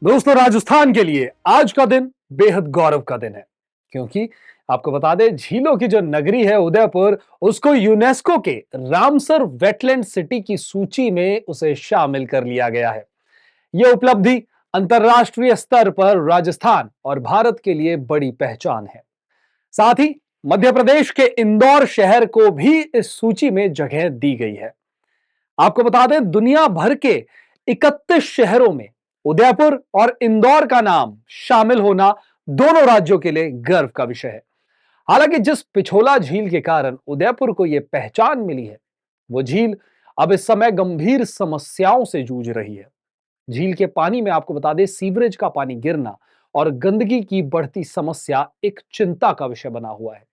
दोस्तों, राजस्थान के लिए आज का दिन बेहद गौरव का दिन है, क्योंकि आपको बता दें झीलों की जो नगरी है उदयपुर, उसको यूनेस्को के रामसर वेटलैंड सिटी की सूची में उसे शामिल कर लिया गया है। यह उपलब्धि अंतर्राष्ट्रीय स्तर पर राजस्थान और भारत के लिए बड़ी पहचान है। साथ ही मध्य प्रदेश के इंदौर शहर को भी इस सूची में जगह दी गई है। आपको बता दें दुनिया भर के 31 शहरों में उदयपुर और इंदौर का नाम शामिल होना दोनों राज्यों के लिए गर्व का विषय है। हालांकि जिस पिछोला झील के कारण उदयपुर को यह पहचान मिली है, वो झील अब इस समय गंभीर समस्याओं से जूझ रही है। झील के पानी में आपको बता दें सीवरेज का पानी गिरना और गंदगी की बढ़ती समस्या एक चिंता का विषय बना हुआ है।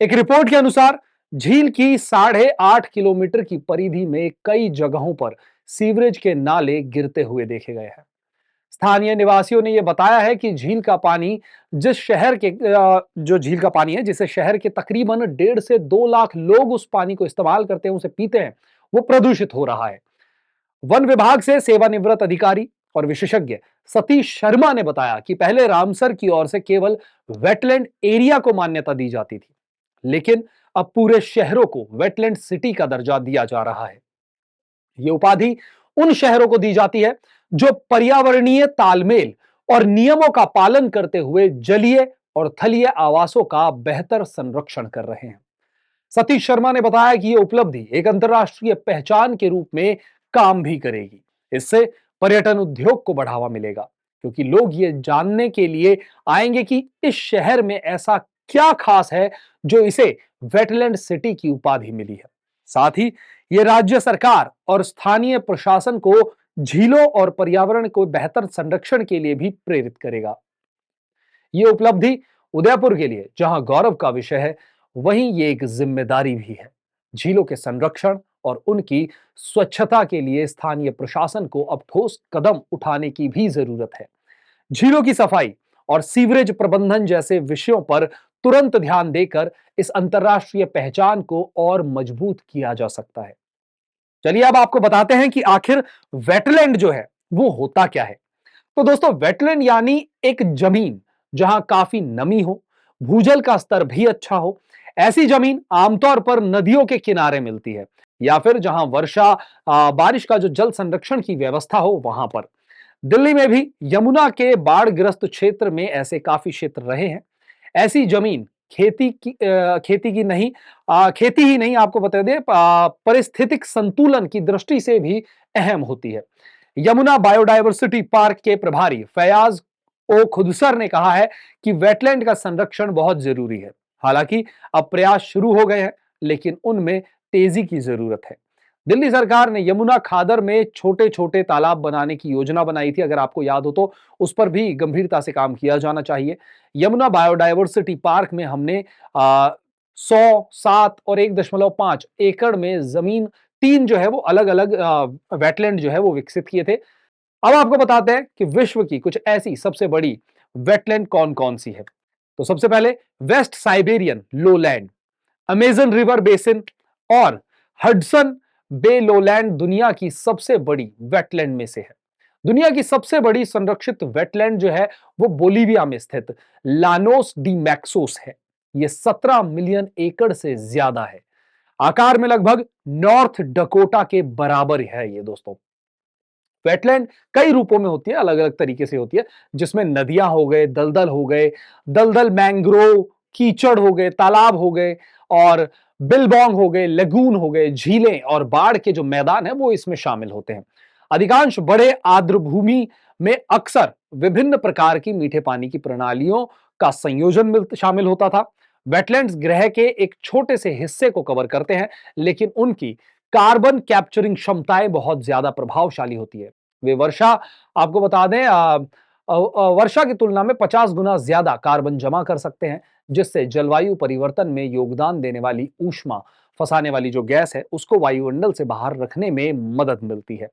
एक रिपोर्ट के अनुसार झील की 8.5 किलोमीटर की परिधि में कई जगहों पर सीवरेज के नाले गिरते हुए देखे गए हैं। स्थानीय निवासियों ने यह बताया है कि झील का पानी जिस शहर के जो झील का पानी है जिसे शहर के तकरीबन 1.5 से 2 लाख लोग उस पानी को इस्तेमाल करते हैं, उसे पीते हैं, वो प्रदूषित हो रहा है। वन विभाग से सेवानिवृत्त अधिकारी और विशेषज्ञ सतीश शर्मा ने बताया कि पहले रामसर की ओर से केवल वेटलैंड एरिया को मान्यता दी जाती थी, लेकिन अब पूरे शहरों को वेटलैंड सिटी का दर्जा दिया जा रहा है। यह उपाधि उन शहरों को दी जाती है जो पर्यावरणीय तालमेल और नियमों का पालन करते हुए जलीय और थलीय आवासों का बेहतर संरक्षण कर रहे हैं। सतीश शर्मा ने बताया कि यह उपलब्धि एक अंतर्राष्ट्रीय पहचान के रूप में काम भी करेगी। इससे पर्यटन उद्योग को बढ़ावा मिलेगा, क्योंकि लोग ये जानने के लिए आएंगे कि इस शहर में ऐसा क्या खास है जो इसे वेटलैंड सिटी की उपाधि मिली है। साथ ही ये राज्य सरकार और स्थानीय प्रशासन को झीलों और पर्यावरण को बेहतर संरक्षण के लिए भी प्रेरित करेगा। ये उपलब्धि उदयपुर के लिए जहां गौरव का विषय है, वहीं ये एक जिम्मेदारी भी है। झीलों के संरक्षण और उनकी स्वच्छता के लिए स्थानीय प्रशासन को अब ठोस कदम उठाने की भी जरूरत है। झीलों की सफाई और सीवरेज प्रबंधन जैसे विषयों पर तुरंत ध्यान देकर इस अंतर्राष्ट्रीय पहचान को और मजबूत किया जा सकता है। चलिए अब आपको बताते हैं कि आखिर वेटलैंड जो है वो होता क्या है। तो दोस्तों, वेटलैंड यानी एक जमीन जहां काफी नमी हो, भूजल का स्तर भी अच्छा हो। ऐसी जमीन आमतौर पर नदियों के किनारे मिलती है या फिर जहां बारिश का जो जल संरक्षण की व्यवस्था हो वहां पर। दिल्ली में भी यमुना के बाढ़ग्रस्त क्षेत्र में ऐसे काफी क्षेत्र रहे हैं। ऐसी जमीन खेती की नहीं खेती ही नहीं, आपको बता दें पारिस्थितिक संतुलन की दृष्टि से भी अहम होती है। यमुना बायोडायवर्सिटी पार्क के प्रभारी फयाज ओ खुदसर ने कहा है कि वेटलैंड का संरक्षण बहुत जरूरी है। हालांकि अब प्रयास शुरू हो गए हैं, लेकिन उनमें तेजी की जरूरत है। दिल्ली सरकार ने यमुना खादर में छोटे छोटे तालाब बनाने की योजना बनाई थी, अगर आपको याद हो तो उस पर भी गंभीरता से काम किया जाना चाहिए। यमुना बायोडायवर्सिटी पार्क में हमने 100, 7 और 1.5 एकड़ में जमीन, तीन जो है वो अलग अलग वेटलैंड जो है वो विकसित किए थे। अब आपको बताते हैं कि विश्व की कुछ ऐसी सबसे बड़ी वेटलैंड कौन कौन सी है। तो सबसे पहले west Siberian lowland, Amazon river basin और हडसन बे लोलैंड दुनिया की सबसे बड़ी वेटलैंड में से है। दुनिया की सबसे बड़ी संरक्षित वेटलैंड जो है वो बोलीविया में स्थित लानोस डी मैक्सोस है। यह 17 मिलियन एकड़ से ज्यादा है। आकार में लगभग नॉर्थ डकोटा के बराबर है ये दोस्तों। वेटलैंड कई रूपों में होती है, अलग अलग तरीके से होती है, जिसमें नदियां हो गए, दलदल मैंग्रोव, कीचड़ हो गए, तालाब हो गए और बिलबोंग हो गए, लेगून हो गए, झीलें और बाढ़ के जो मैदान है वो इसमें शामिल होते हैं। अधिकांश बड़े आर्द्र भूमि में अक्सर विभिन्न प्रकार की मीठे पानी की प्रणालियों का संयोजन शामिल होता था। वेटलैंड्स ग्रह के एक छोटे से हिस्से को कवर करते हैं, लेकिन उनकी कार्बन कैप्चरिंग क्षमताएं बहुत ज्यादा प्रभावशाली होती है। वे आपको बता दें वर्षा की तुलना में 50 गुना ज्यादा कार्बन जमा कर सकते हैं, जिससे जलवायु परिवर्तन में योगदान देने वाली ऊष्मा फंसाने वाली जो गैस है उसको वायुमंडल से बाहर रखने में मदद मिलती है।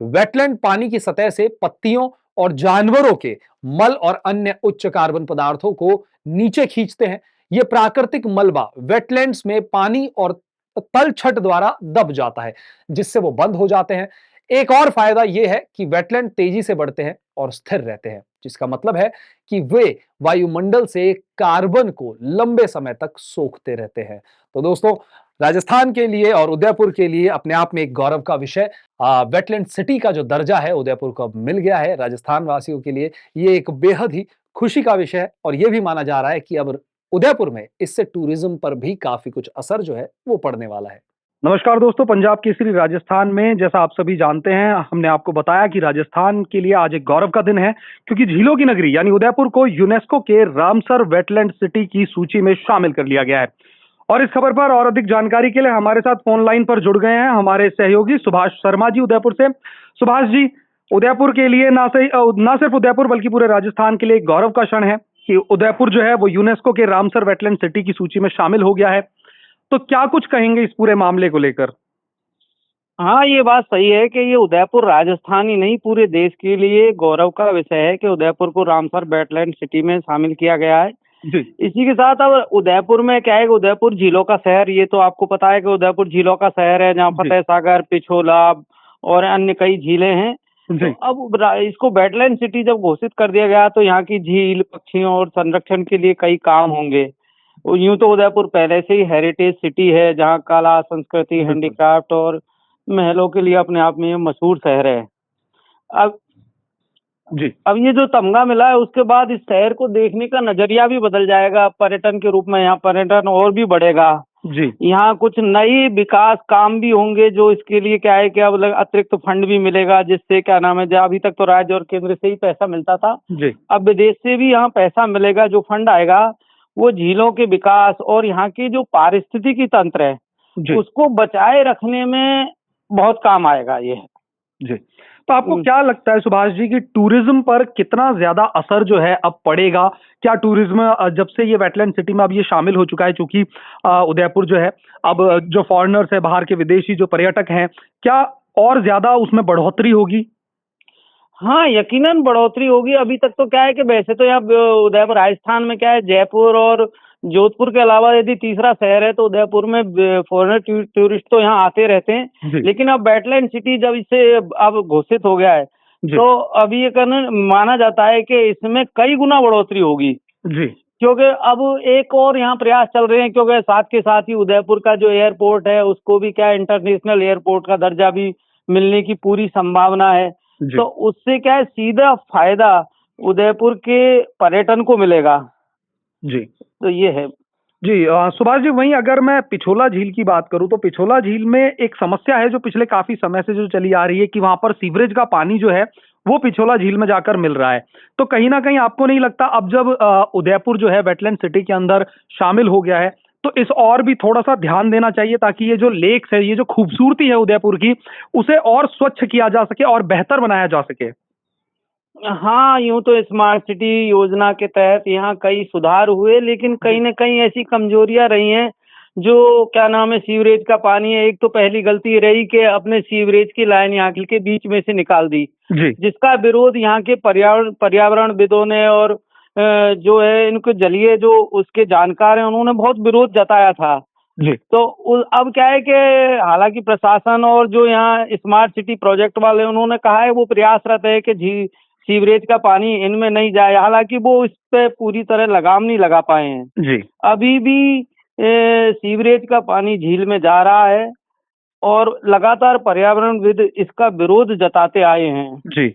वेटलैंड पानी की सतह से पत्तियों और जानवरों के मल और अन्य उच्च कार्बन पदार्थों को नीचे खींचते हैं। यह प्राकृतिक मलबा वेटलैंड्स में पानी और तल छट द्वारा दब जाता है, जिससे वो बंद हो जाते हैं। एक और फायदा यह है कि वेटलैंड तेजी से बढ़ते हैं और स्थिर रहते हैं, जिसका मतलब है कि वे वायुमंडल से कार्बन को लंबे समय तक सोखते रहते हैं। तो दोस्तों, राजस्थान के लिए और उदयपुर के लिए अपने आप में एक गौरव का विषय, वेटलैंड सिटी का जो दर्जा है उदयपुर को अब मिल गया है। राजस्थान वासियों के लिए ये एक बेहद ही खुशी का विषय है और यह भी माना जा रहा है कि अब उदयपुर में इससे टूरिज्म पर भी काफी कुछ असर जो है वो पड़ने वाला है। नमस्कार दोस्तों, पंजाब केसरी राजस्थान में जैसा आप सभी जानते हैं, हमने आपको बताया कि राजस्थान के लिए आज एक गौरव का दिन है, क्योंकि झीलों की नगरी यानी उदयपुर को यूनेस्को के रामसर वेटलैंड सिटी की सूची में शामिल कर लिया गया है। और इस खबर पर और अधिक जानकारी के लिए हमारे साथ फोन लाइन पर जुड़ गए हैं हमारे सहयोगी सुभाष शर्मा जी उदयपुर से। सुभाष जी, उदयपुर के लिए ना सिर्फ उदयपुर बल्कि पूरे राजस्थान के लिए एक गौरव का क्षण है कि उदयपुर जो है वो यूनेस्को के रामसर वेटलैंड सिटी की सूची में शामिल हो गया है। तो क्या कुछ कहेंगे इस पूरे मामले को लेकर? हाँ, ये बात सही है कि ये उदयपुर राजस्थान ही नहीं पूरे देश के लिए गौरव का विषय है कि उदयपुर को रामसर वेटलैंड सिटी में शामिल किया गया है। जी इसी के साथ अब उदयपुर में क्या है कि उदयपुर झीलों का शहर, ये तो आपको पता है कि उदयपुर झीलों का शहर है, जहाँ जी फतेह सागर, पिछोला और अन्य कई झीलें हैं। तो जी अब इसको वेटलैंड सिटी जब घोषित कर दिया गया तो यहाँ की झील, पक्षियों और संरक्षण के लिए कई काम होंगे। और यूं तो उदयपुर पहले से ही हेरिटेज सिटी है, जहाँ कला, संस्कृति, बिल्कुल। हैंडीक्राफ्ट और महलों के लिए अपने आप में ये मशहूर शहर है। अब जी अब ये जो तमगा मिला है उसके बाद इस शहर को देखने का नजरिया भी बदल जाएगा। पर्यटन के रूप में यहाँ पर्यटन और भी बढ़ेगा। जी यहाँ कुछ नई विकास काम भी होंगे, जो इसके लिए क्या है कि अब अतिरिक्त फंड भी मिलेगा, जिससे क्या नाम है, अभी तक तो राज्य और केंद्र से ही पैसा मिलता था, जी अब विदेश से भी यहाँ पैसा मिलेगा। जो फंड आएगा वो झीलों के विकास और यहाँ की जो पारिस्थितिकी तंत्र है जी उसको बचाए रखने में बहुत काम आएगा ये। जी तो आपको क्या लगता है सुभाष जी कि टूरिज्म पर कितना ज्यादा असर जो है अब पड़ेगा? क्या टूरिज्म जब से ये वेटलैंड सिटी में अब ये शामिल हो चुका है, चूंकि उदयपुर जो है अब जो फॉरेनर्स है, बाहर के विदेशी जो पर्यटक हैं, क्या और ज्यादा उसमें बढ़ोतरी होगी? हाँ, यकीनन बढ़ोतरी होगी। अभी तक तो क्या है कि वैसे तो यहाँ उदयपुर राजस्थान में क्या है, जयपुर और जोधपुर के अलावा यदि तीसरा शहर है तो उदयपुर में फॉरेनर टूरिस्ट तो यहाँ आते रहते हैं। लेकिन अब वेटलैंड सिटी जब इसे अब घोषित हो गया है तो अभी ये माना जाता है कि इसमें कई गुना बढ़ोतरी होगी। जी क्योंकि अब एक और यहाँ प्रयास चल रहे हैं, क्योंकि साथ के साथ ही उदयपुर का जो एयरपोर्ट है उसको भी क्या इंटरनेशनल एयरपोर्ट का दर्जा भी मिलने की पूरी संभावना है। तो उससे क्या है, सीधा फायदा उदयपुर के पर्यटन को मिलेगा। जी तो ये है जी सुभाष जी, वहीं अगर मैं पिछोला झील की बात करूं तो पिछोला झील में एक समस्या है जो पिछले काफी समय से जो चली आ रही है कि वहां पर सीवरेज का पानी जो है वो पिछोला झील में जाकर मिल रहा है। तो कहीं ना कहीं आपको नहीं लगता अब जब उदयपुर जो है वेटलैंड सिटी के अंदर शामिल हो गया है तो इस और भी थोड़ा सा ध्यान देना चाहिए, ताकि ये जो लेक्स है, ये जो खूबसूरती है उदयपुर की, उसे और स्वच्छ किया जा सके और बेहतर बनाया जा सके? हाँ, यूं तो स्मार्ट सिटी योजना के तहत यहाँ कई सुधार हुए, लेकिन कहीं न कहीं ऐसी कमजोरियां रही हैं जो क्या नाम है, सीवरेज का पानी है। एक तो पहली गलती रही कि अपने सीवरेज की लाइन यहाँ के बीच में से निकाल दी, जिसका विरोध यहाँ के पर्यावरणविदों ने और जो है इनको जलीय जो उसके जानकार हैं उन्होंने बहुत विरोध जताया था। तो अब क्या है कि हालांकि प्रशासन और जो यहाँ स्मार्ट सिटी प्रोजेक्ट वाले उन्होंने कहा है वो प्रयासरत है कि सीवरेज का पानी इनमें नहीं जाए, हालांकि वो इस पे पूरी तरह लगाम नहीं लगा पाए हैं। अभी भी सीवरेज का पानी झील में जा रहा है और लगातार पर्यावरणविद इसका विरोध जताते आए हैं।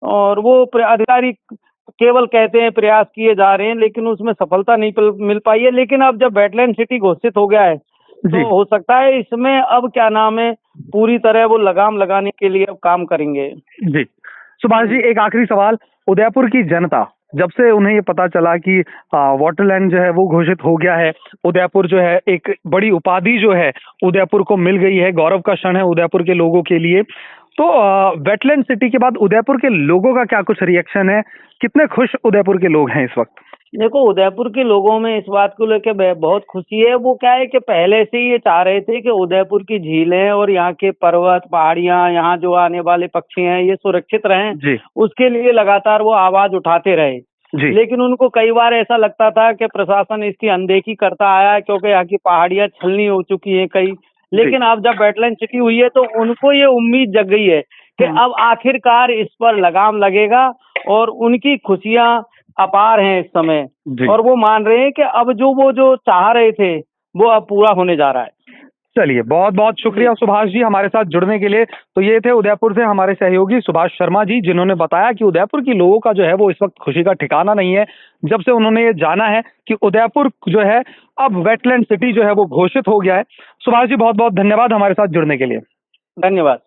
और वो अधिकारी केवल कहते हैं प्रयास किए जा रहे हैं, लेकिन उसमें सफलता नहीं मिल पाई है। लेकिन अब जब वेटलैंड सिटी घोषित हो गया है तो हो सकता है इसमें अब क्या नाम है, पूरी तरह वो लगाम लगाने के लिए अब काम करेंगे। जी सुभाष जी, एक आखिरी सवाल, उदयपुर की जनता जब से उन्हें ये पता चला कि वाटरलैंड जो है वो घोषित हो गया है, उदयपुर जो है एक बड़ी उपाधि जो है उदयपुर को मिल गई है, गौरव का क्षण है उदयपुर के लोगों के लिए, तो वेटलैंड सिटी के बाद उदयपुर के लोगों का क्या कुछ रिएक्शन है? कितने खुश उदयपुर के लोग हैं इस वक्त? देखो, उदयपुर के लोगों में इस बात को लेकर बहुत खुशी है। वो क्या है कि पहले से ही ये चाह रहे थे कि उदयपुर की झीलें और यहाँ के पर्वत, पहाड़ियां, यहाँ जो आने वाले पक्षी हैं ये सुरक्षित रहें। उसके लिए लगातार वो आवाज उठाते रहे। लेकिन उनको कई बार ऐसा लगता था कि प्रशासन इसकी अनदेखी करता आया है, क्योंकि यहाँ की पहाड़ियां छलनी हो चुकी हैं कई। लेकिन अब जब वेटलैंड सिटी हुई है तो उनको ये उम्मीद जग गई है कि अब आखिरकार इस पर लगाम लगेगा और उनकी खुशियां अपार हैं इस समय। जी। और वो मान रहे हैं कि अब वो जो चाह रहे थे वो अब पूरा होने जा रहा है। चलिए, बहुत बहुत शुक्रिया सुभाष जी हमारे साथ जुड़ने के लिए। तो ये थे उदयपुर से हमारे सहयोगी सुभाष शर्मा जी, जिन्होंने बताया कि उदयपुर के लोगों का जो है वो इस वक्त खुशी का ठिकाना नहीं है, जब से उन्होंने ये जाना है कि उदयपुर जो है अब वेटलैंड सिटी जो है वो घोषित हो गया है। सुभाष जी बहुत बहुत धन्यवाद हमारे साथ जुड़ने के लिए। धन्यवाद।